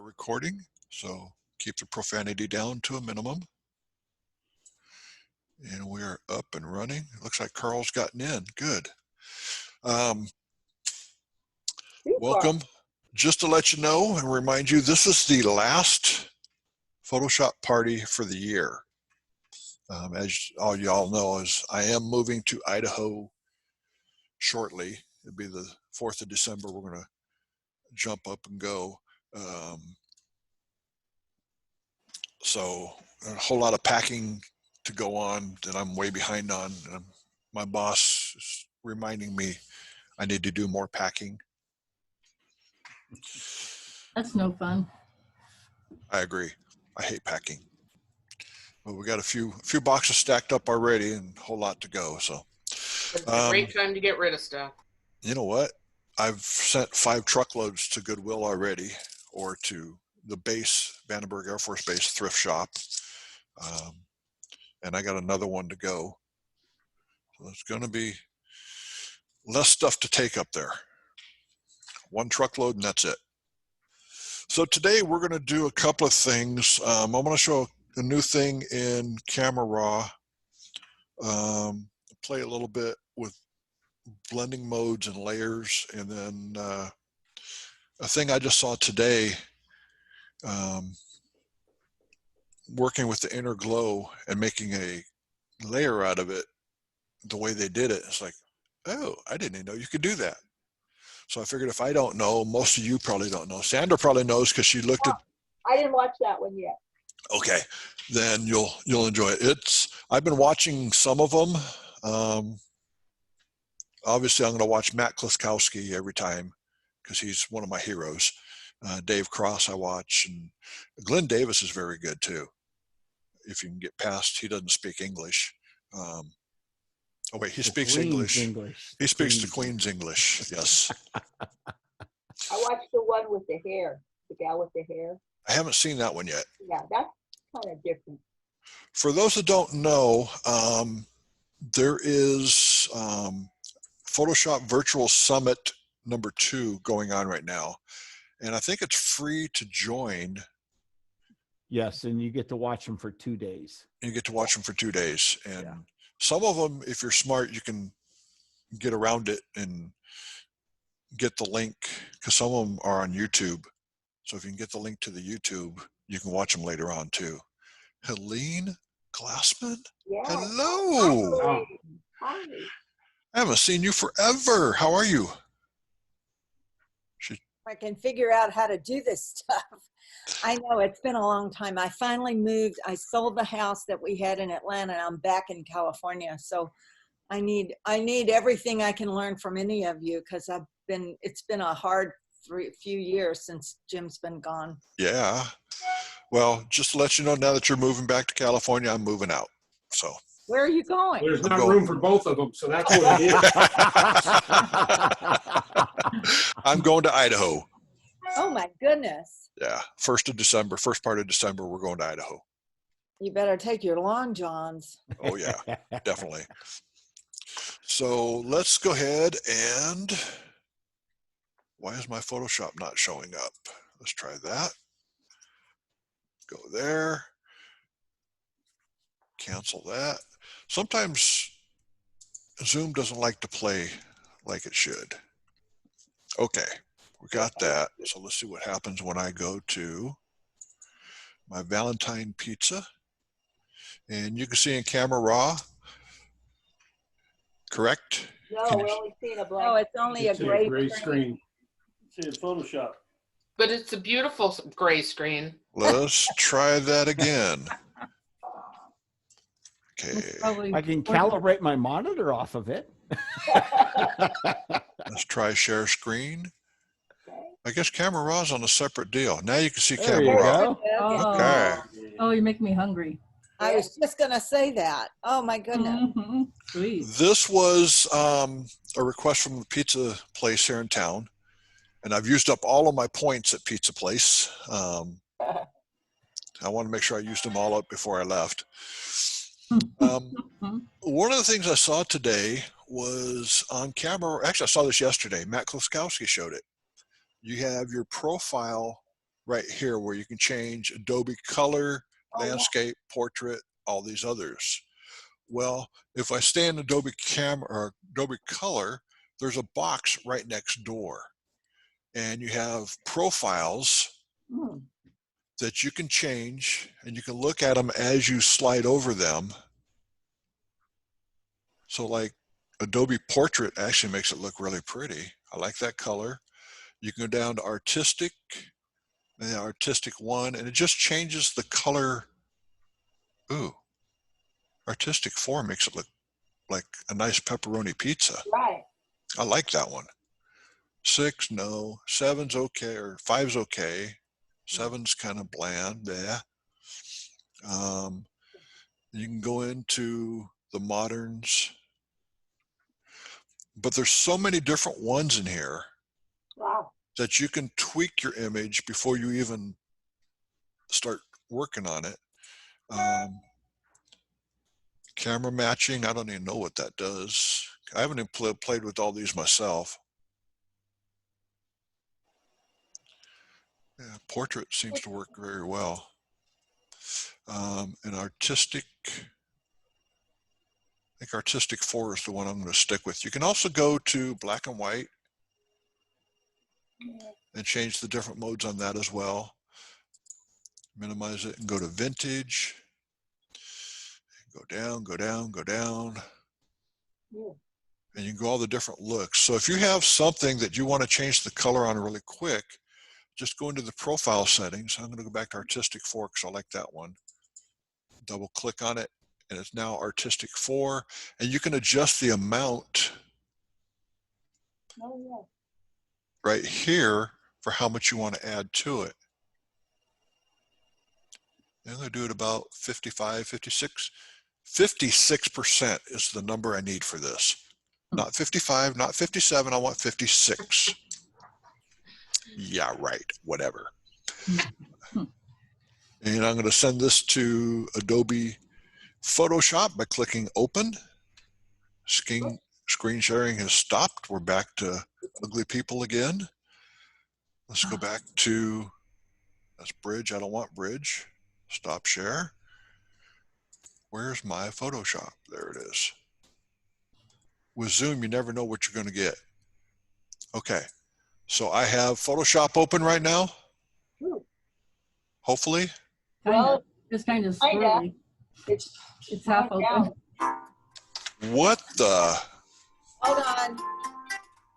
recording, so keep the profanity down to a minimum. And we are up and running. It looks like Carl's gotten in. Good. Welcome. Just to let you know and remind you, this is the last Photoshop party for the year. As all y'all know, is I am moving to Idaho shortly. It'll be the 4th of December. We're going to jump up and go. So a whole lot of packing to go on that I'm way behind on. My boss is reminding me I need to do more packing. That's no fun. I agree. I hate packing. But we got a few boxes stacked up already and a whole lot to go. So it's a great time to get rid of stuff. You know what? I've sent 5 truckloads to Goodwill already, or to the base, Vandenberg Air Force Base thrift shop. And I got another one to go. So it's going to be less stuff to take up there. 1 truckload and that's it. So today we're going to do a couple of things. I'm going to show a new thing in Camera Raw. Play a little bit with blending modes and layers, and then a thing I just saw today, working with the Inner Glow and making a layer out of it. The way they did it, it's like, oh, I didn't even know you could do that. So I figured if I don't know, most of you probably don't know. Sandra probably knows because she looked at. I didn't watch that one yet. Okay, then you'll enjoy it. I've been watching some of them. Obviously, I'm going to watch Matt Kloskowski every time because he's one of my heroes. Dave Cross I watch, and Glenn Davis is very good too. If you can get past, he doesn't speak English. Oh wait, he speaks English. He speaks the Queen's English. Yes. I watched the one with the hair, the gal with the hair. I haven't seen that one yet. Yeah, that's kind of different. For those that don't know, there is Photoshop Virtual Summit #2 going on right now. And I think it's free to join. Yes, and you get to watch them for 2 days. You get to watch them for 2 days. And some of them, if you're smart, you can get around it and get the link, because some of them are on YouTube. So if you can get the link to the YouTube, you can watch them later on too. Helene Glassman? Yeah. Hello. Hi. I haven't seen you forever. How are you? I can figure out how to do this stuff. I know it's been a long time. I finally moved. I sold the house that we had in Atlanta, and I'm back in California. So I need everything I can learn from any of you, because it's been a hard few years since Jim's been gone. Yeah. Well, just to let you know, now that you're moving back to California, I'm moving out. So. Where are you going? There's not room for both of them, so that's what it is. I'm going to Idaho. Oh my goodness. Yeah, 1st of December, first part of December, we're going to Idaho. You better take your long johns. Oh yeah, definitely. So let's go ahead and, why is my Photoshop not showing up? Let's try that. Go there. Cancel that. Sometimes Zoom doesn't like to play like it should. Okay, we got that. So let's see what happens when I go to my Valentine pizza. And you can see in Camera Raw, correct? No, we're only seeing a blank. Oh, it's only a gray screen. See, it's Photoshop. But it's a beautiful gray screen. Let's try that again. Okay. I can calibrate my monitor off of it. Let's try share screen. I guess Camera Raw's on a separate deal. Now you can see There Camera you Raw. go. Oh, Okay. oh, you make me hungry. I was just going to say that. Oh my goodness. Mm-hmm. Sweet. This was a request from the pizza place here in town, and I've used up all of my points at Pizza Place. I want to make sure I used them all up before I left. One of the things I saw today was on camera. Actually, I saw this yesterday. Matt Kloskowski showed it. You have your profile right here where you can change Adobe Color, Oh, yeah. Landscape, Portrait, all these others. Well, if I stay in Adobe Camera or Adobe Color, there's a box right next door. And you have profiles Hmm. that you can change, and you can look at them as you slide over them. So like Adobe Portrait actually makes it look really pretty. I like that color. You can go down to Artistic, and then Artistic 1, and it just changes the color. Ooh, Artistic 4 makes it look like a nice pepperoni pizza. Right. I like that one. 6, no. 7's okay, or 5's okay. 7's kind of bland, yeah. You can go into the moderns, but there's so many different ones in here Wow. that you can tweak your image before you even start working on it. Camera matching, I don't even know what that does. I haven't even played with all these myself. Yeah, portrait seems to work very well. And artistic, I think artistic 4 is the one I'm going to stick with. You can also go to black and white and change the different modes on that as well. Minimize it and go to vintage. Go down, go down, go down. Yeah. And you can go all the different looks. So if you have something that you want to change the color on really quick, just go into the profile settings. I'm going to go back to Artistic 4 because I like that one. Double click on it, and it's now Artistic 4. And you can adjust the amount Oh, yeah. right here for how much you want to add to it. And I'm going to do it about 55, 56. 56% is the number I need for this. Not 55, not 57, I want 56. Yeah, right, whatever. And I'm going to send this to Adobe Photoshop by clicking open. Screen sharing has stopped. We're back to ugly people again. Let's go back to, that's bridge. I don't want bridge. Stop share. Where's my Photoshop? There it is. With Zoom, you never know what you're going to get. Okay, so I have Photoshop open right now, Hmm. hopefully. Kind of. Well, It's kind of kinda. swirly. It's It's half going open. down. What the? Hold on.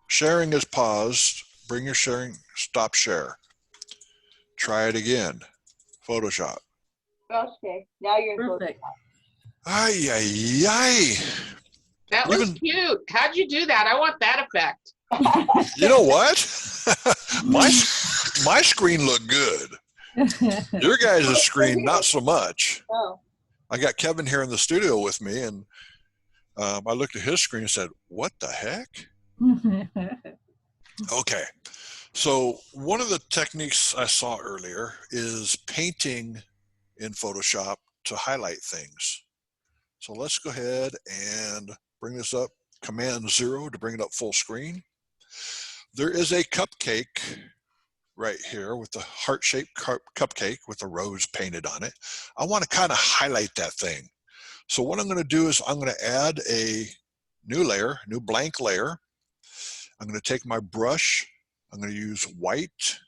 Sharing is paused. Bring your sharing, stop share. Try it again. Photoshop. Okay. Now you're in Perfect. Ay, ay, ay. That was Even- cute. How'd you do that? I want that effect. You know what? my screen looked good. Your guys' screen, not so much. Oh, I got Kevin here in the studio with me, and I looked at his screen and said, what the heck? Okay. So one of the techniques I saw earlier is painting in Photoshop to highlight things. So let's go ahead and bring this up, Command 0 to bring it up full screen. There is a cupcake right here with the heart-shaped cupcake with a rose painted on it. I want to kind of highlight that thing. So what I'm going to do is I'm going to add a new layer, new blank layer. I'm going to take my brush. I'm going to use white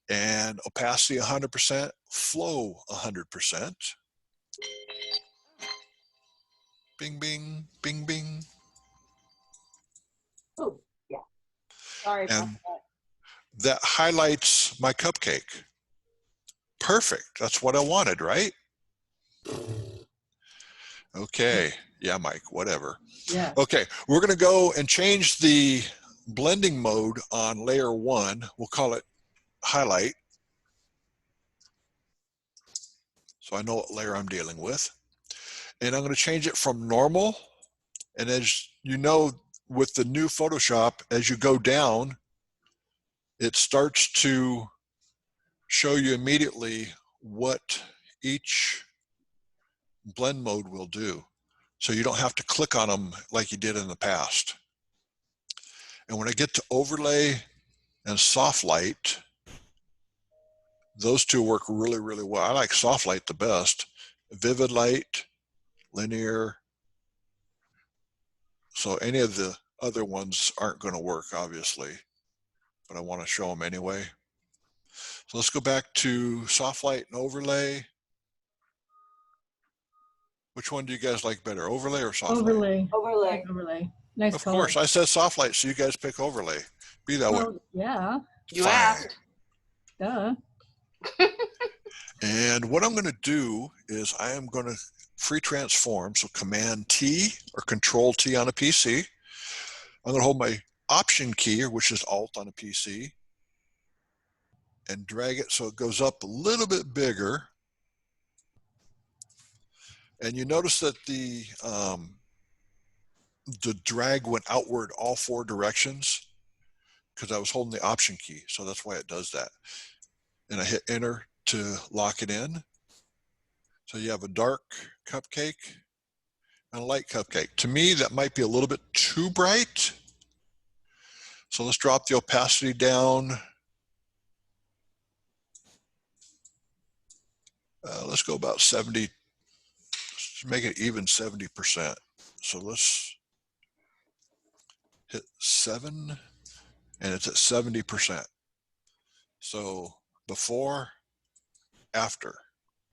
and opacity 100%, flow 100%. Bing, bing, bing, bing. oh, yeah. Sorry about And that. that highlights my cupcake. Perfect. That's what I wanted, right? Okay. Yeah, Mike, whatever. Yeah. Okay, we're going to go and change the blending mode on layer 1. We'll call it highlight. So I know what layer I'm dealing with. And I'm going to change it from normal. And as you know, with the new Photoshop, as you go down, it starts to show you immediately what each blend mode will do. So you don't have to click on them like you did in the past. And when I get to overlay and soft light, Those two work really, really well. I like soft light the best. Vivid light, linear. So any of the other ones aren't going to work, obviously, but I want to show them anyway. So let's go back to soft light and overlay. Which one do you guys like better, overlay or soft light? Overlay. Overlay. Overlay. Nice Of color. course, I said soft light, so you guys pick overlay. Be that way. Well, yeah, You Fine. asked. duh. And what I'm going to do is I am going to free transform. So Command T or Control T on a PC. I'm going to hold my Option key, which is Alt on a PC, and drag it so it goes up a little bit bigger. And you notice that the drag went outward all 4 directions because I was holding the Option key. So that's why it does that. And I hit Enter to lock it in. So you have a dark cupcake and a light cupcake. To me, that might be a little bit too bright. So let's drop the opacity down. Let's go about 70. Let's make it even 70%. So let's hit 7, and it's at 70%. So before, after.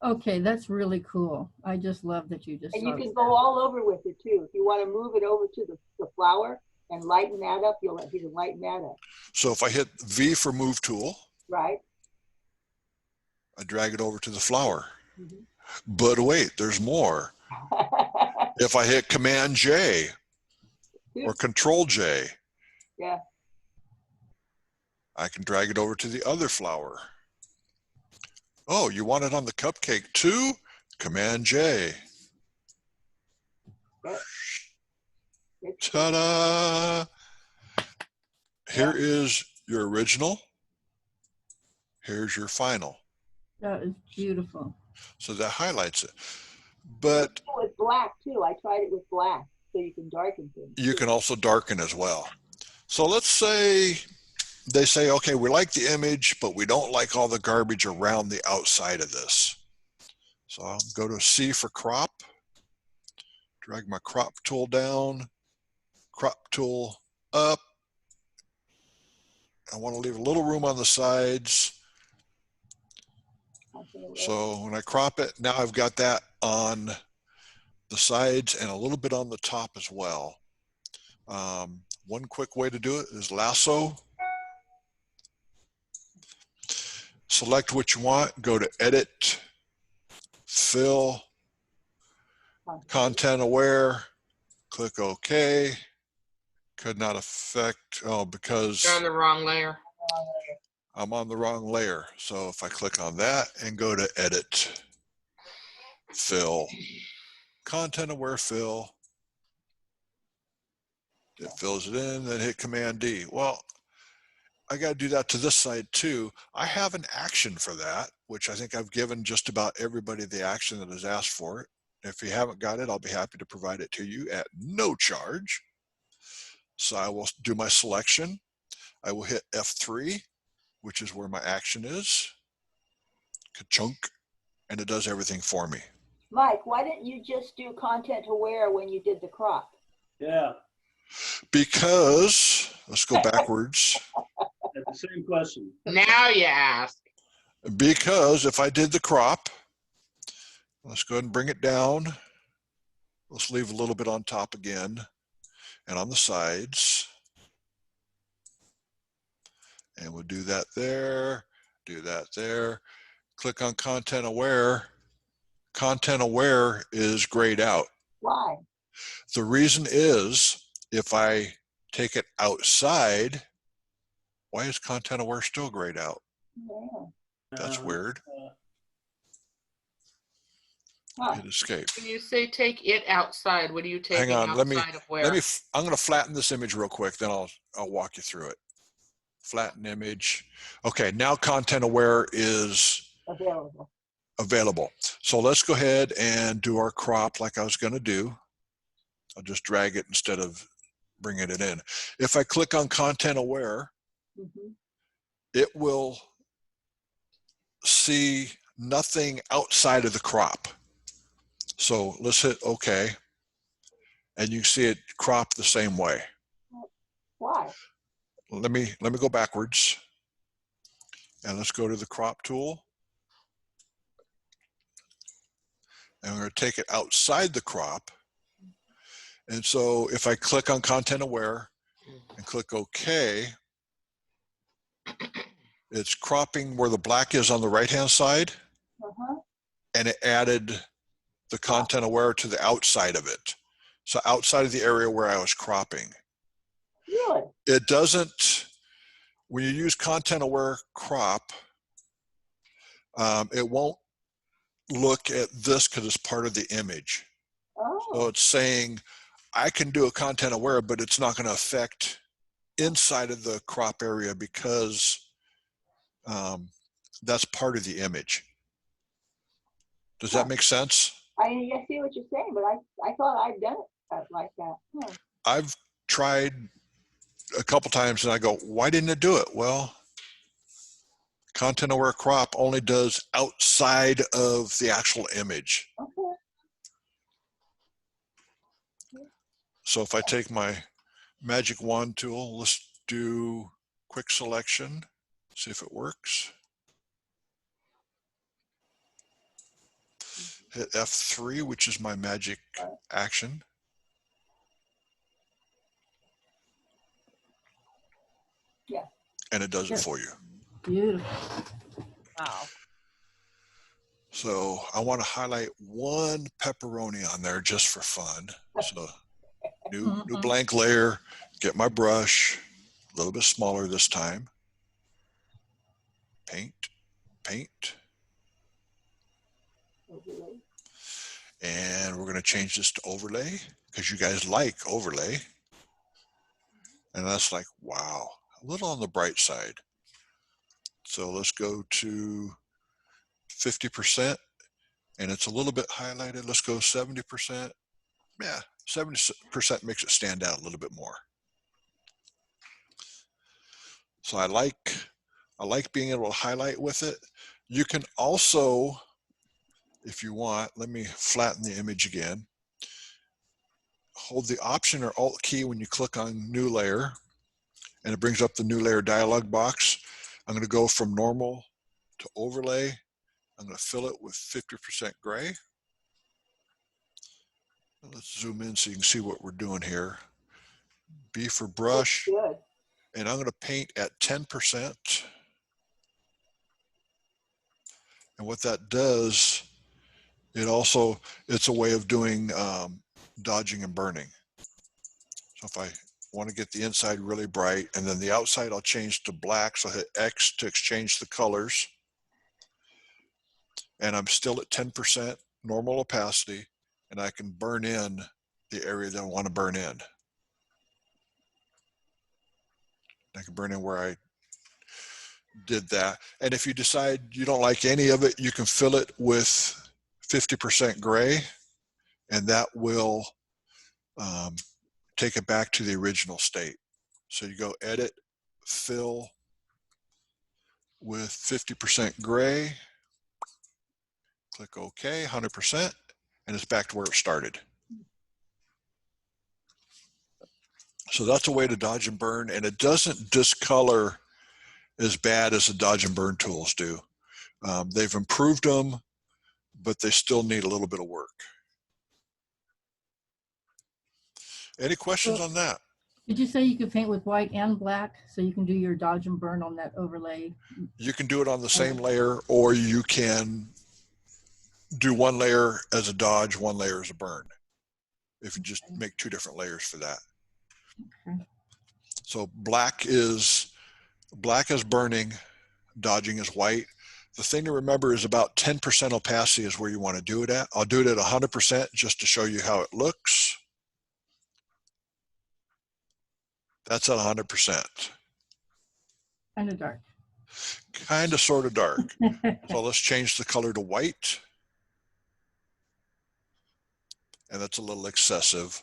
Okay, that's really cool. I just love that you just And you saw can that. go all over with it too. If you want to move it over to the flower and lighten that up, you can lighten that up, So if I hit V for Move Tool, right? I drag it over to the flower. Mhm. But wait, there's more. If I hit Command J or Control J, Yeah. I can drag it over to the other flower. Oh, you want it on the cupcake too? Command J. It's- Ta-da! Here is your original. Here's your final. That is beautiful. So that highlights it. But with black too. I tried it with black, so you can darken things. you can also darken as well. So let's say they say, okay, we like the image, but we don't like all the garbage around the outside of this. So I'll go to C for crop, drag my crop tool down, crop tool up. I want to leave a little room on the sides. So when I crop it, now I've got that on the sides and a little bit on the top as well. One quick way to do it is lasso. Select what you want, go to Edit, Fill, Content Aware, click OK. Could not affect, because You're on the wrong layer. I'm on the wrong layer. So if I click on that and go to Edit, Fill, Content Aware Fill, it fills it in, then hit Command D. Well, I got to do that to this side too. I have an action for that, which I think I've given just about everybody the action that has asked for it. If you haven't got it, I'll be happy to provide it to you at no charge. So I will do my selection. I will hit F3, which is where my action is. Ka-chunk, and it does everything for me. Mike, why didn't you just do content aware when you did the crop? Yeah, Because, let's go backwards. that's the same question. Now you ask. Because if I did the crop, let's go ahead and bring it down. Let's leave a little bit on top again and on the sides. And we'll do that there, do that there. Click on Content Aware. Content Aware is grayed out. Why? The reason is if I take it outside, why is Content Aware still grayed out? Yeah. That's weird. Huh. Hit escape. When you say take it outside, what are you taking Hang on, let me, outside of where? I'm going to flatten this image real quick, then I'll walk you through it. Flatten image. Okay, now Content Aware is Available. available. So let's go ahead and do our crop like I was going to do. I'll just drag it instead of bringing it in. If I click on Content Aware, Mhm. it will see nothing outside of the crop. So let's hit OK. And you see it crop the same way. Why? Let me go backwards. And let's go to the crop tool. And we're going to take it outside the crop. And so if I click on content aware and click OK, it's cropping where the black is on the right-hand side, Uh-huh. and it added the content aware to the outside of it. So outside of the area where I was cropping. Really? It doesn't, when you use content aware crop, it won't look at this because it's part of the image. So Oh, it's saying, I can do a content aware, but it's not going to affect inside of the crop area because that's part of the image. Does that make sense? I see what you're saying, but I thought I'd done it like that. I've tried a couple times and I go, why didn't it do it? Well, content aware crop only does outside of the actual image. Okay. So if I take my magic wand tool, let's do quick selection, see if it works. Hit F3, which is my magic action. Yeah. And it does it Yes. for you. Beautiful. Wow. So I want to highlight one pepperoni on there just for fun. So new blank layer, get my brush, a little bit smaller this time. Paint, paint. Overlay. And we're going to change this to overlay because you guys like overlay. And that's like, wow, a little on the bright side. So let's go to 50%, and it's a little bit highlighted. Let's go 70%. Yeah, 70% makes it stand out a little bit more. So I like being able to highlight with it. You can also, if you want, let me flatten the image again. Hold the Option or Alt key when you click on New Layer, and it brings up the New Layer dialog box. I'm going to go from normal to overlay. I'm going to fill it with 50% gray. Let's zoom in so you can see what we're doing here. B for brush, Good. and I'm going to paint at 10%. And what that does, it's a way of doing dodging and burning. So if I want to get the inside really bright, and then the outside I'll change to black, so I hit X to exchange the colors. And I'm still at 10% normal opacity, and I can burn in the area that I want to burn in. I can burn in where I did that. And if you decide you don't like any of it, you can fill it with 50% gray, and that will take it back to the original state. So you go edit, fill with 50% gray, click OK, 100%, and it's back to where it started. So that's a way to dodge and burn, and it doesn't discolor as bad as the dodge and burn tools do. They've improved them, but they still need a little bit of work. Any questions on that? Did you say you could paint with white and black so you can do your dodge and burn on that overlay? You can do it on the same layer, or you can do one layer as a dodge, one layer as a burn. If you just make two different layers for that. Okay. So black is burning, dodging is white. The thing to remember is about 10% opacity is where you want to do it at. I'll do it at 100% just to show you how it looks. That's at 100%. Kind of dark. Kind of sort of dark. So let's change the color to white. And that's a little excessive,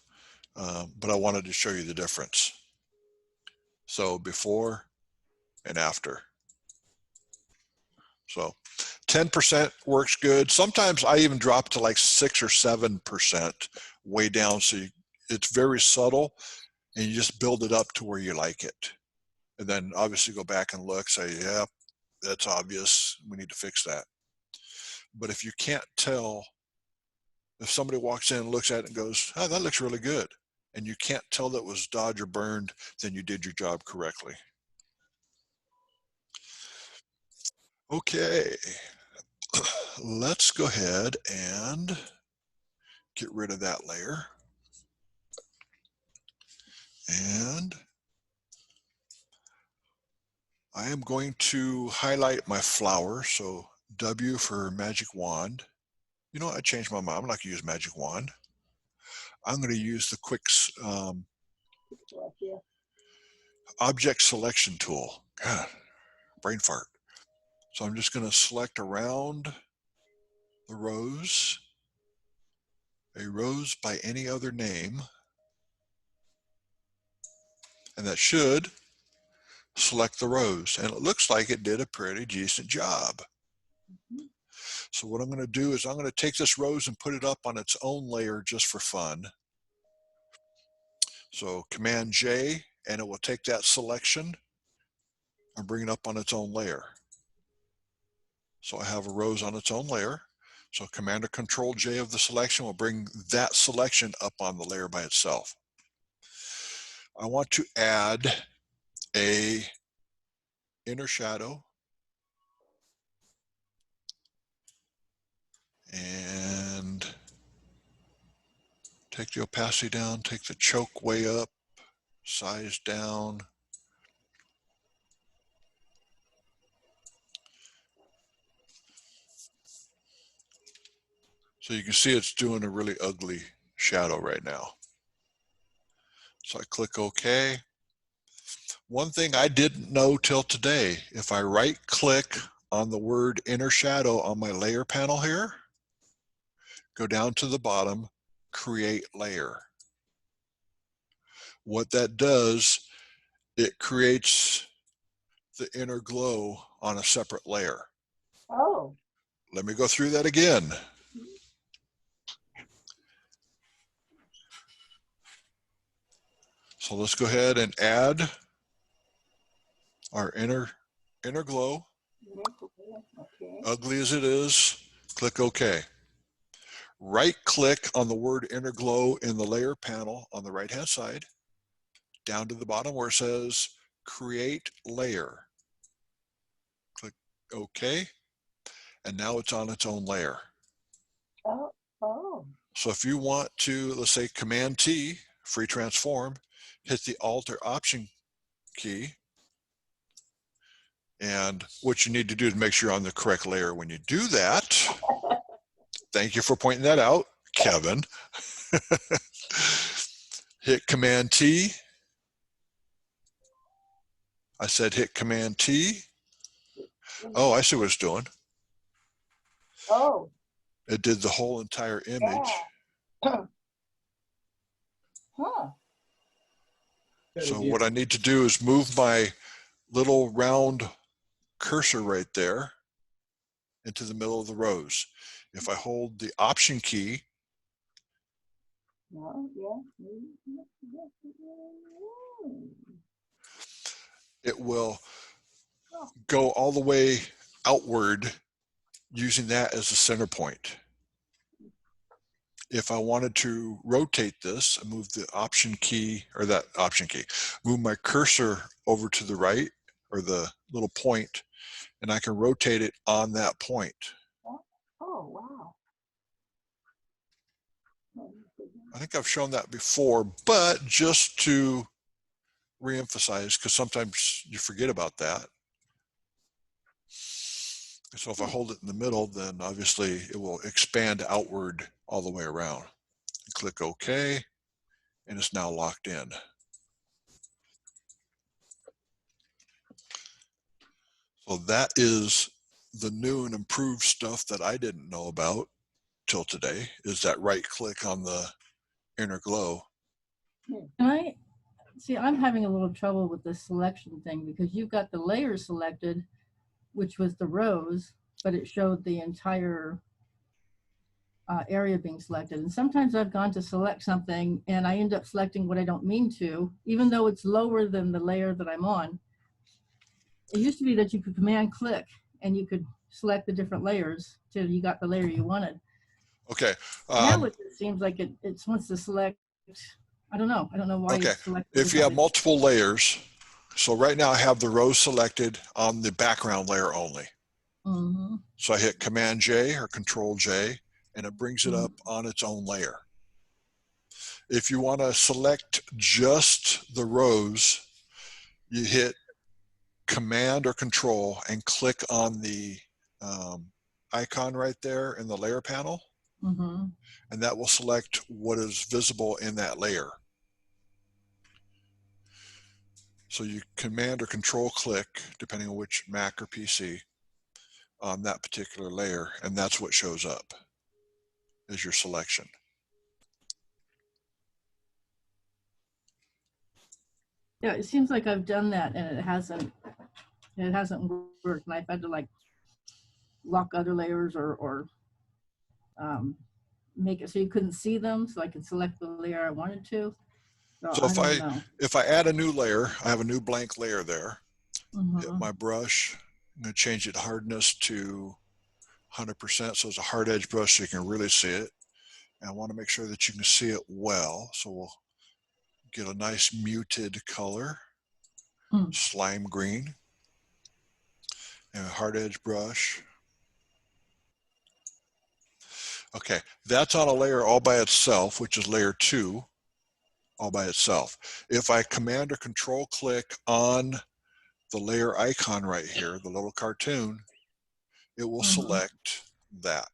but I wanted to show you the difference. So before and after. So 10% works good. Sometimes I even drop to like 6 or 7% way down. So it's very subtle and you just build it up to where you like it. And then obviously go back and look, say, yeah, that's obvious. We need to fix that. But if you can't tell, if somebody walks in and looks at it and goes, oh, that looks really good, and you can't tell that it was dodged or burned, then you did your job correctly. Okay, let's go ahead and get rid of that layer. And I am going to highlight my flower. So W for magic wand. You know what? I changed my mind. I'm not going to use magic wand. I'm going to use the quick Yeah. object selection tool. God, brain fart. So I'm just going to select around the rose, a rose by any other name. And that should select the rose. And it looks like it did a pretty decent job. So what I'm going to do is I'm going to take this rose and put it up on its own layer just for fun. So Command J, and it will take that selection and bring it up on its own layer. So I have a rose on its own layer. So Command or Control J of the selection will bring that selection up on the layer by itself. I want to add a inner shadow and take the opacity down, take the choke way up, size down. So you can see it's doing a really ugly shadow right now. So I click OK. One thing I didn't know till today, if I right click on the word inner shadow on my layer panel here, go down to the bottom, create layer. What that does, it creates the inner glow on a separate layer. Oh, Let me go through that again. So let's go ahead and add our inner glow. okay. Ugly as it is, click OK. Right click on the word inner glow in the layer panel on the right hand side, down to the bottom where it says create layer. Click OK, and now it's on its own layer. Oh. So if you want to, let's say Command T, free transform, hit the Alt or Option key. And what you need to do is make sure you're on the correct layer when you do that. Thank you for pointing that out, Kevin. Hit Command T. I said hit Command T. Oh, I see what it's doing. Oh. It did the whole entire image. Yeah. Huh. So what I need to do is move my little round cursor right there into the middle of the rose. If I hold the Option key, No, yeah. it will go all the way outward using that as a center point. If I wanted to rotate this, I move the Option key, or that Option key, move my cursor over to the right, or the little point, and I can rotate it on that point. Oh, wow. I think I've shown that before, but just to reemphasize, because sometimes you forget about that. So if I hold it in the middle, then obviously it will expand outward all the way around. Click OK, and it's now locked in. So that is the new and improved stuff that I didn't know about till today, is that right click on the inner glow. And I'm having a little trouble with the selection thing because you've got the layer selected, which was the rose. but it showed the entire area being selected. And sometimes I've gone to select something and I end up selecting what I don't mean to, even though it's lower than the layer that I'm on. It used to be that you could command click and you could select the different layers till you got the layer you wanted. Okay. Now it just seems like it wants to select, I don't know why Okay. it's selected. If you have differently. multiple layers, so right now I have the rows selected on the background layer only. Mhm. So I hit Command J or Control J, and it brings it Mhm. up on its own layer. If you want to select just the rows, you hit Command or Control and click on the icon right there in the layer panel, Mhm. and that will select what is visible in that layer. So you Command or Control click, depending on which Mac or PC, on that particular layer, and that's what shows up as your selection. Yeah, it seems like I've done that and it hasn't worked. And I've had to like lock other layers or make it so you couldn't see them, so I could select the layer I wanted to. So I don't know. if I add a new layer, I have a new blank layer there. Hit Mhm. my brush. I'm going to change it hardness to 100%, so it's a hard edge brush so you can really see it. And I want to make sure that you can see it well. So we'll get a nice muted color, Mm. slime green, and a hard edge brush. Okay, that's on a layer all by itself, which is layer 2, all by itself. If I Command or Control click on the layer icon right here, the little cartoon, it will Mhm. select that.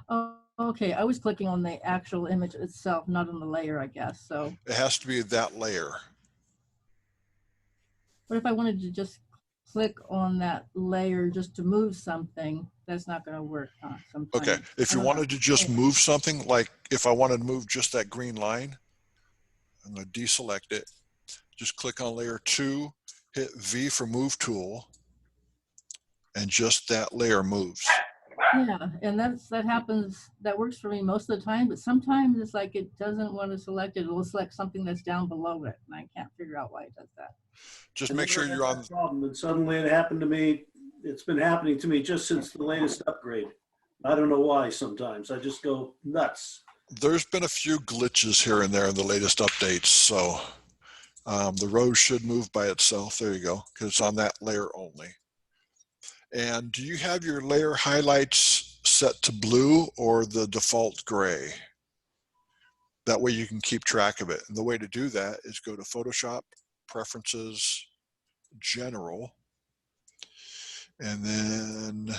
Oh, okay. I was clicking on the actual image itself, not on the layer, I guess. So, It has to be that layer. what if I wanted to just click on that layer just to move something? That's not going to work sometimes. Okay, if I you don't know. wanted to just move something, like if I wanted to move just that green line, I'm going to deselect it. Just click on layer 2, hit V for move tool, and just that layer moves. Yeah, and that happens. That works for me most of the time, but sometimes it's like it doesn't want to select it. It'll select something that's down below it, and I can't figure out why it does that. Just I make never sure had you're on. that problem, and suddenly it happened to me. It's been happening to me just since the latest upgrade. I don't know why sometimes. I just go nuts. There's been a few glitches here and there in the latest updates, so the row should move by itself. There you go, because it's on that layer only. And do you have your layer highlights set to blue or the default gray? That way you can keep track of it. And the way to do that is go to Photoshop, Preferences, General, and then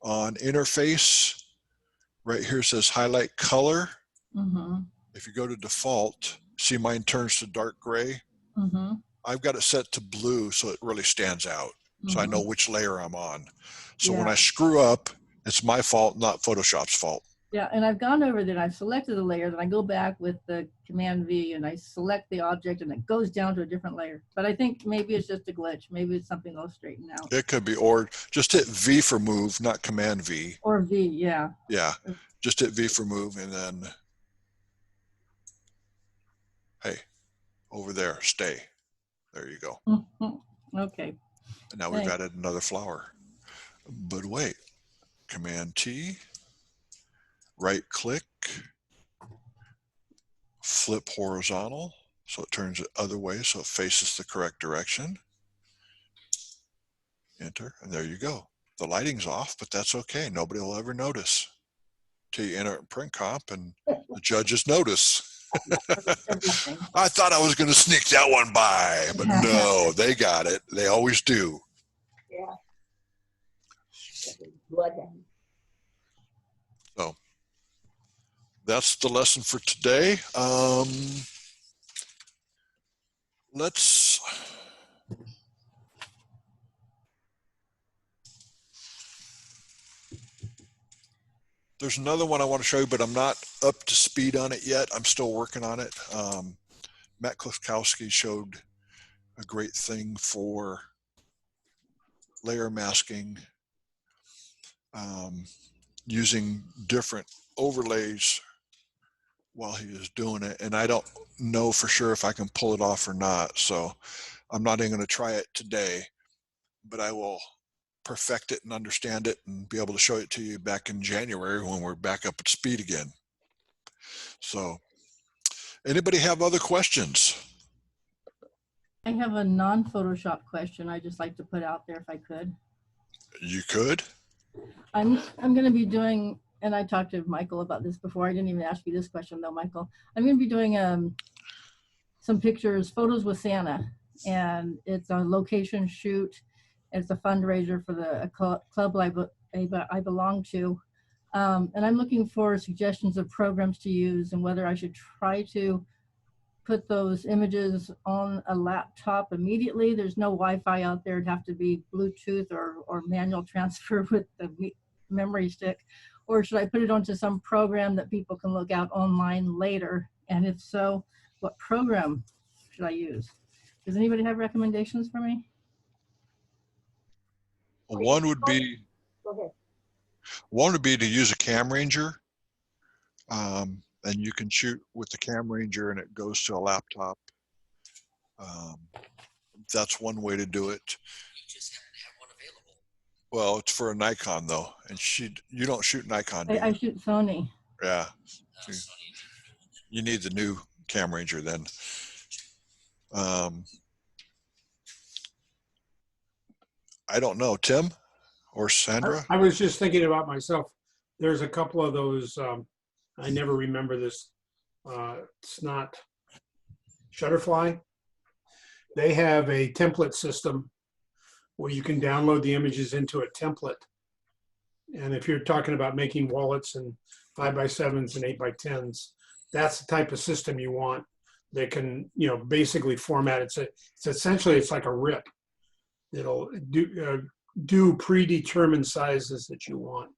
on Interface, right here says Highlight Color. Mm-hmm. If you go to Default, see mine turns to dark gray. Mm-hmm. I've got it set to blue so it really stands out. So I know which layer I'm on. So when I screw up, it's my fault, not Photoshop's fault. Yeah, and I've gone over that. I've selected the layer, then I go back with the Command V and I select the object and it goes down to a different layer. But I think maybe it's just a glitch. Maybe it's something they'll straighten out. It could be, or just hit V for move, not Command V. Or V, yeah. Yeah, just hit V for move and then, hey, over there, stay. There you go. Okay. And now we've added another flower. But wait, Command T, right click, flip horizontal, so it turns it other way so it faces the correct direction. Enter, and there you go. The lighting's off, but that's okay. Nobody will ever notice till you enter it in print comp and the judges notice. I thought I was going to sneak that one by, but no, they got it. They always do. Yeah. Blood. So that's the lesson for today. There's another one I want to show you, but I'm not up to speed on it yet. I'm still working on it. Matt Kloskowski showed a great thing for layer masking using different overlays while he is doing it. And I don't know for sure if I can pull it off or not. So I'm not even going to try it today, but I will perfect it and understand it and be able to show it to you back in January when we're back up at speed again. So anybody have other questions? I have a non-Photoshop question I'd just like to put out there if I could. You could. I'm going to be doing, and I talked to Michael about this before. I didn't even ask you this question though, Michael. I'm going to be doing some pictures, photos with Santa, and it's a location shoot. It's a fundraiser for the club I belong to. And I'm looking for suggestions of programs to use and whether I should try to put those images on a laptop immediately. There's no Wi-Fi out there. It'd have to be Bluetooth or manual transfer with the memory stick. Or should I put it onto some program that people can look out online later? And if so, what program should I use? Does anybody have recommendations for me? One would be Go ahead. One would be to use a Cam Ranger, and you can shoot with the Cam Ranger and it goes to a laptop. That's one way to do it. Well, it's for a Nikon though, and you don't shoot Nikon. Do I you? shoot Sony. Yeah, you need the new Cam Ranger then. I don't know, Tim or Sandra. I was just thinking about myself. There's a couple of those, I never remember this. It's not Shutterfly. They have a template system where you can download the images into a template. And if you're talking about making wallets and 5x7s and 8x10s, that's the type of system you want that can, basically format it. It's essentially, it's like a RIP. It'll do predetermined sizes that you want.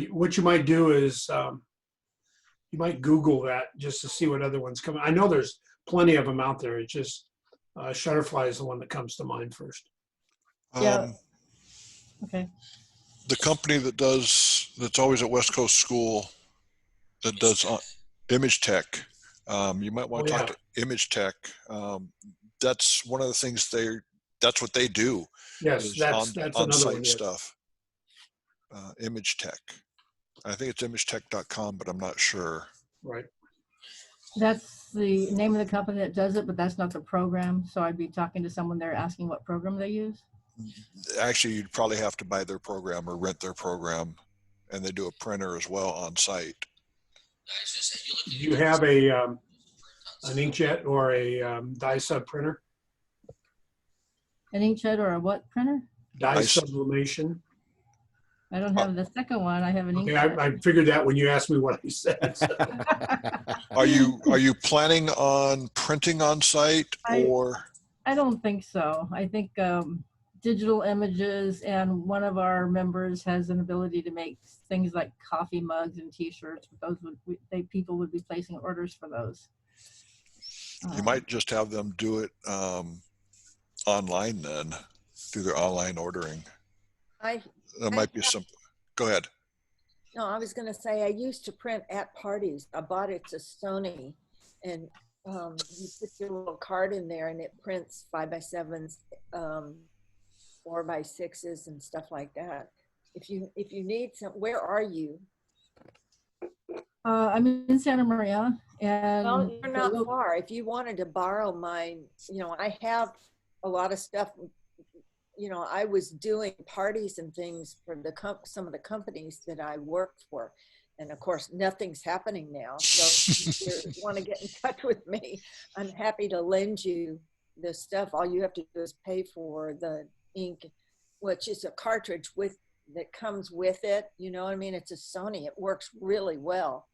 What you might do is you might Google that just to see what other ones come. I know there's plenty of them out there. It's just Shutterfly is the one that comes to mind first. Yeah. Okay. The company that's always at West Coast School that does Image Tech. You might want to talk to Image Tech. That's one of the things that's what they do. Yes, that's another on-site one. Yes. stuff. Image Tech. I think it's imagetech.com, but I'm not sure. Right. That's the name of the company that does it, but that's not the program. So I'd be talking to someone there asking what program they use. Actually, you'd probably have to buy their program or rent their program, and they do a printer as well on site. Do you have an inkjet or a dye sub printer? An inkjet or a what printer? Dye sublimation. I don't have the second one. I have an Okay, inkjet. I figured that when you asked me what I said. Are you planning on printing on site or? I don't think so. I think digital images, and one of our members has an ability to make things like coffee mugs and T-shirts. Those people would be placing orders for those. You might just have them do it online then, through their online ordering. That might be something. Go ahead. No, I was going to say I used to print at parties. I bought it to Sony, and you put your little card in there, and it prints 5x7s, 4x6s, and stuff like that. If you need some, where are you? I'm in Santa Maria, and Well, you're not far. If you wanted to borrow mine, I have a lot of stuff. I was doing parties and things for some of the companies that I worked for. And of course, nothing's happening now. So if you want to get in touch with me, I'm happy to lend you the stuff. All you have to do is pay for the ink, which is a cartridge that comes with it. You know what I mean? It's a Sony. It works really well.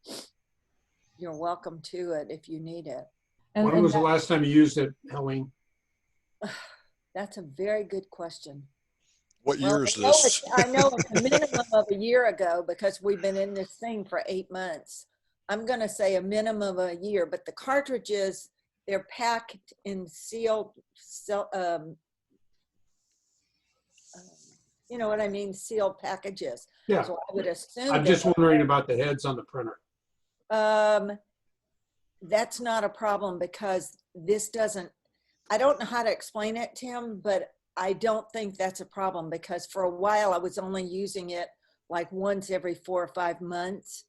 You're welcome to it if you need it. When was the last time you used it, Helene? That's a very good question. What year is this? I know it's a minimum of a year ago because we've been in this thing for 8 months. I'm going to say a minimum of a year, but the cartridges, they're packed in sealed you know what I mean, sealed packages. Yeah, So I would assume. I'm that- just wondering about the heads on the printer. That's not a problem because this doesn't, I don't know how to explain it, Tim, but I don't think that's a problem because for a while I was only using it like once every 4 or 5 months.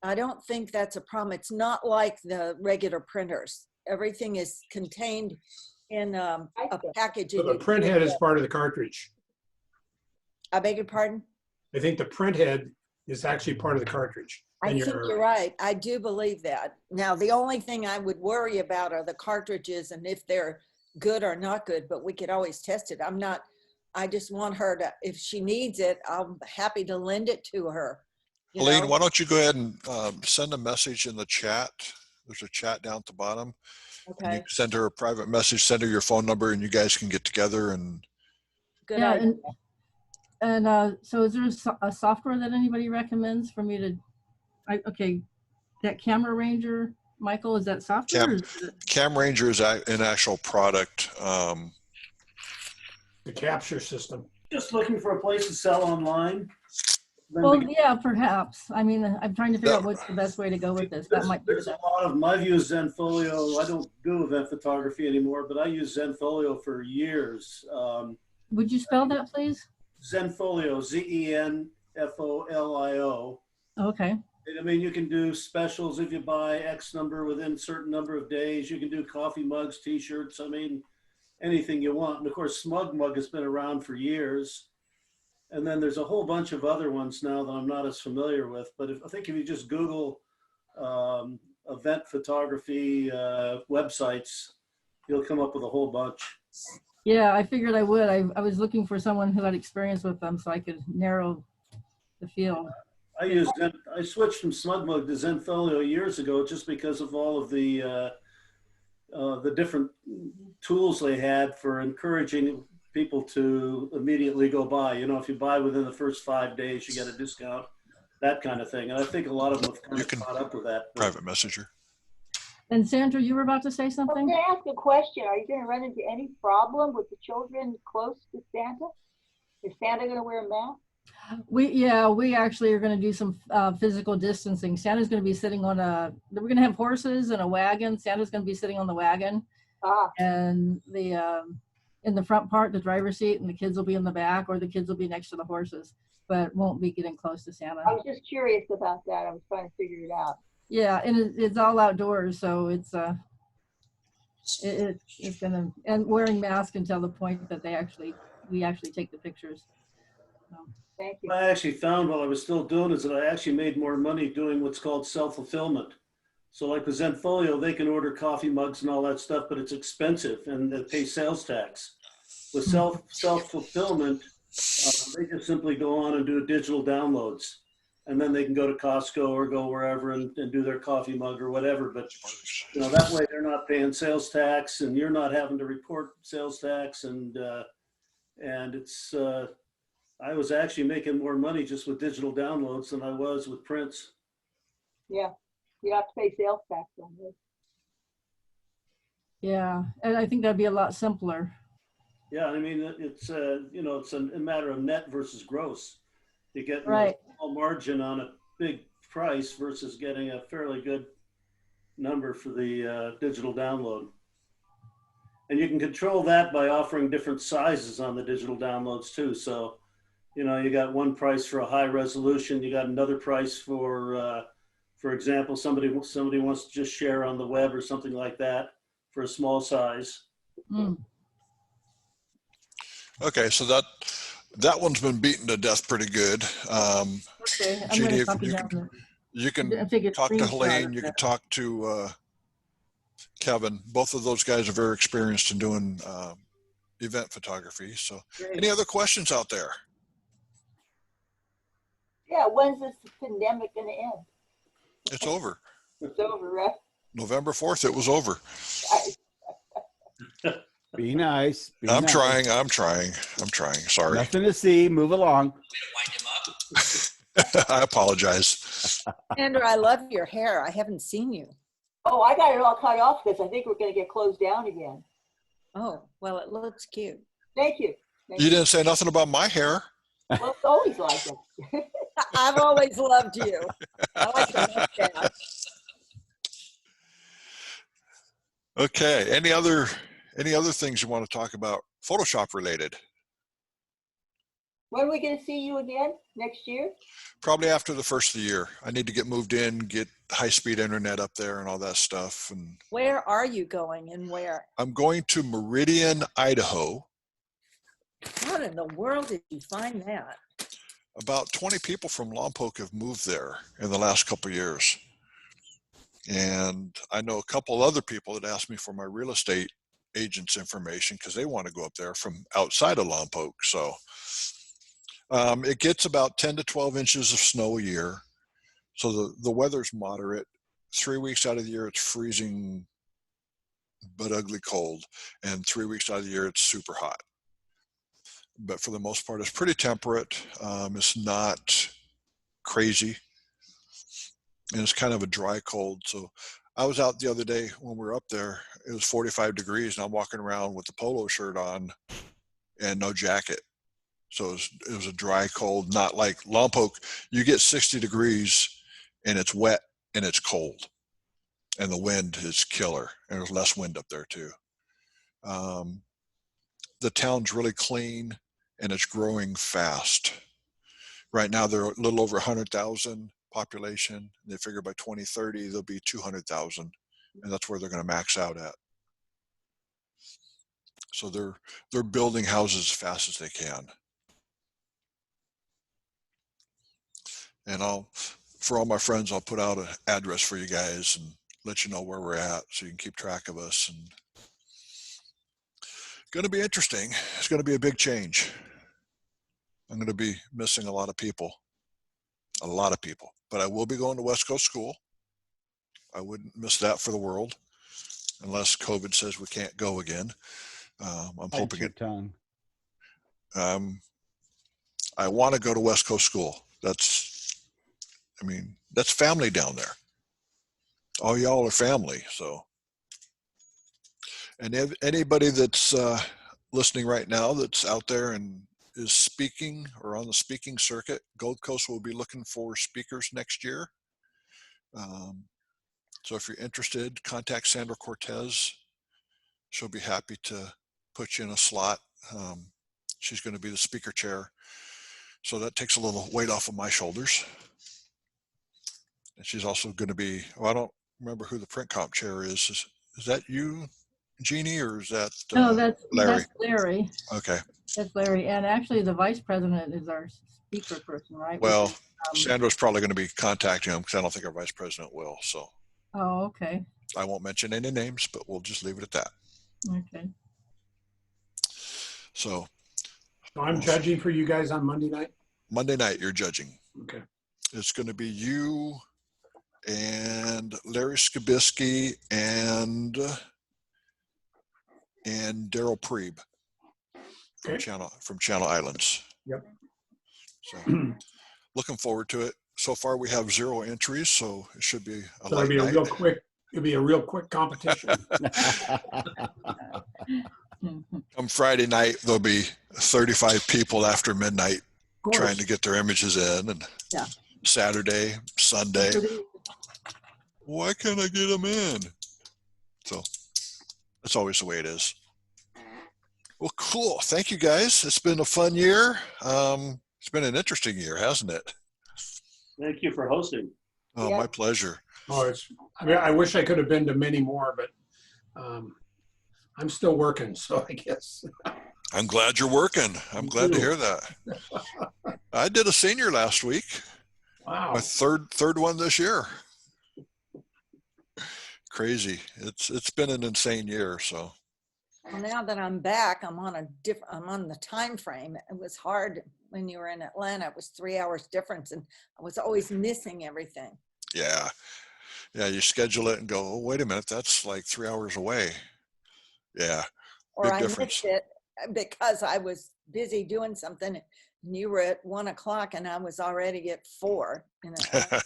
I don't think that's a problem. It's not like the regular printers. Everything is contained in a package. So the print head is part of the cartridge. I beg your pardon? I think the print head is actually part of the cartridge. I And think you're right. I do believe that. Now, the only thing I would worry about are the cartridges and if they're good or not good, but we could always test it. I just want her to, if she needs it, I'm happy to lend it to her. you Helene, know? why don't you go ahead and send a message in the chat? There's a chat down at the bottom. And you Okay, send her a private message, send her your phone number, and you guys can get together. And good Yeah, idea. and so is there a software that anybody recommends for me to, okay, that Camera Ranger, Michael, is that software? or is it- Cam Ranger is an actual product. The capture system. Just looking for a place to sell online. Then Well, we- yeah, perhaps. I mean, I'm trying to figure out what's the best way to go with this. That might be There's the a best. lot of them. I've used Zenfolio. I don't do event photography anymore, but I used Zenfolio for years. Would you spell that, please? Zenfolio, Zenfolio. Okay. I mean, you can do specials if you buy X number within a certain number of days. You can do coffee mugs, T-shirts. I mean, anything you want. And of course, Smug Mug has been around for years. And then there's a whole bunch of other ones now that I'm not as familiar with. But I think if you just Google event photography websites, you'll come up with a whole bunch. Yeah, I figured I would. I was looking for someone who had experience with them so I could narrow the field. I switched from SmugMug to Zenfolio years ago just because of all of the different tools they had for encouraging people to immediately go buy. You know, if you buy within the first 5 days, you get a discount, that kind of thing. And I think a lot of them have kind You of can caught up with that. private messenger. And Sandra, you were about to say I was something? gonna ask a question. Are you gonna run into any problem with the children close to Santa? Is Santa gonna wear a mask? We actually are going to do some physical distancing. Santa's going to be sitting on we're going to have horses and a wagon. Santa's going to be sitting on the wagon Ah, and in the front part, the driver's seat, and the kids will be in the back, or the kids will be next to the horses, but won't be getting close to Santa. I was just curious about that. I was trying to figure it out. Yeah, and it's all outdoors, so it's gonna, and wearing masks until the point that we actually take the pictures. Thank you. What I actually found while I was still doing is that I actually made more money doing what's called self-fulfillment. So like with Zenfolio, they can order coffee mugs and all that stuff, but it's expensive and they pay sales tax. With self-fulfillment, they just simply go on and do digital downloads. And then they can go to Costco or go wherever and do their coffee mug or whatever. But you know, that way they're not paying sales tax and you're not having to report sales tax. And it's, I was actually making more money just with digital downloads than I was with prints. Yeah, you have to pay sales tax on this. Yeah, and I think that'd be a lot simpler. Yeah, I mean, it's, you know, it's a matter of net versus gross. You get Right. a small margin on a big price versus getting a fairly good number for the digital download. And you can control that by offering different sizes on the digital downloads too. So, you know, you got one price for a high resolution, you got another price for example, somebody wants to just share on the web or something like that for a small size. Mm. Okay, so that one's been beaten to death pretty good. Okay, I'm Judy, gonna if copy you down can- the. You can and take a talk to screenshot Helene, of you can that. talk to Kevin. Both of those guys are very experienced in doing event photography. So any other questions out there? Yeah, when's this pandemic gonna end? It's over. It's over, right? November 4th, it was over. Be nice. Be I'm nice. trying. Sorry. Nothing to see. Move along. I apologize. Sandra, I love your hair. I haven't seen you. Oh, I got it all cut off because I think we're gonna get closed down again. Oh, well, it looks cute. Thank you. Thank You didn't say nothing about my hair. Well, it's always like it. I've always loved you. I like the mustache. Okay. Any other things you want to talk about Photoshop related? When are we gonna see you again? Next year? Probably after the first of the year. I need to get moved in, get high-speed internet up there and all that stuff. And Where are you going and where? I'm going to Meridian, Idaho. How in the world did you find that? About 20 people from Lompoc have moved there in the last couple of years. And I know a couple other people that asked me for my real estate agent's information because they want to go up there from outside of Lompoc. So it gets about 10 to 12 inches of snow a year. So the weather's moderate. 3 weeks out of the year, it's freezing but ugly cold. And 3 weeks out of the year, it's super hot. But for the most part, it's pretty temperate. It's not crazy. And it's kind of a dry cold. So I was out the other day when we were up there, it was 45 degrees and I'm walking around with the polo shirt on and no jacket. So it was a dry cold, not like Lompoc. You get 60 degrees and it's wet and it's cold and the wind is killer. And there's less wind up there too. The town's really clean and it's growing fast. Right now, they're a little over 100,000 population. They figure by 2030, there'll be 200,000, and that's where they're going to max out at. So they're building houses as fast as they can. And for all my friends, I'll put out an address for you guys and let you know where we're at so you can keep track of us. And going to be interesting. It's going to be a big change. I'm going to be missing a lot of people, but I will be going to West Coast School. I wouldn't miss that for the world unless COVID says we can't go again. I'm hoping it. Tongue. I want to go to West Coast School. That's family down there. All y'all are family. So, and anybody that's listening right now that's out there and is speaking or on the speaking circuit, Gold Coast will be looking for speakers next year. So if you're interested, contact Sandra Cortez. She'll be happy to put you in a slot. She's going to be the speaker chair. So that takes a little weight off of my shoulders. And she's also going to be, I don't remember who the print comp chair is. Is that you, Jeannie, or is that No, that's Larry? That's Larry. Okay. That's Larry. And actually the vice president is our speaker person, right? Well, Sandra's probably going to be contacting him because I don't think our vice president will. So Oh, okay. I won't mention any names, but we'll just leave it at that. Okay. So I'm judging for you guys on Monday night. Monday night, you're judging. Okay. It's going to be you and Larry Skibisky and Daryl Preeb from Okay. Channel Islands. Yep. So looking forward to it. So far we have 0 entries, so it should be a So light night. it'll be a real quick competition. Come Friday night, there'll be 35 people after midnight Of course. trying to get their images in, and Yeah. Saturday, Sunday, why can't I get them in? So that's always the way it is. Well, cool. Thank you guys. It's been a fun year. It's been an interesting year, hasn't it? Thank you for hosting. Oh, Yeah. my pleasure. Oh, I wish I could have been to many more, but I'm still working, so I guess. I'm glad you're working. I'm glad to too. hear that. I did a senior last week. Wow. My third one this year. Crazy. It's been an insane year. So Well, now that I'm back, I'm on the time frame. It was hard when you were in Atlanta. It was 3 hours difference, and I was always missing everything. yeah, you schedule it and go, oh, wait a minute, that's like 3 hours away. Yeah, Or big I difference. missed it because I was busy doing something. And you were at 1 o'clock, and I was already at 4. In Atlanta.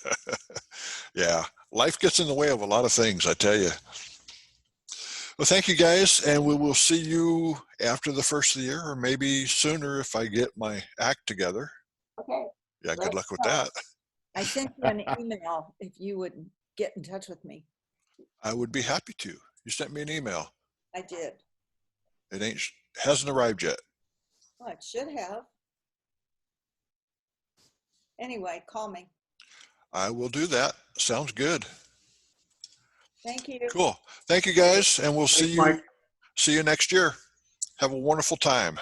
Yeah, life gets in the way of a lot of things, I tell you. Well, thank you guys, and we will see you after the first of the year, or maybe sooner if I get my act together. Okay, Yeah, Let good us luck with know. that. I sent you an email if you would get in touch with me. I would be happy to. You sent me an email. I did. It hasn't arrived yet. Well, it should have. Anyway, call me. I will do that. Sounds good. Thank you. Cool. Thank you guys, and we'll Thanks, Mike. see you next year. Have a wonderful time.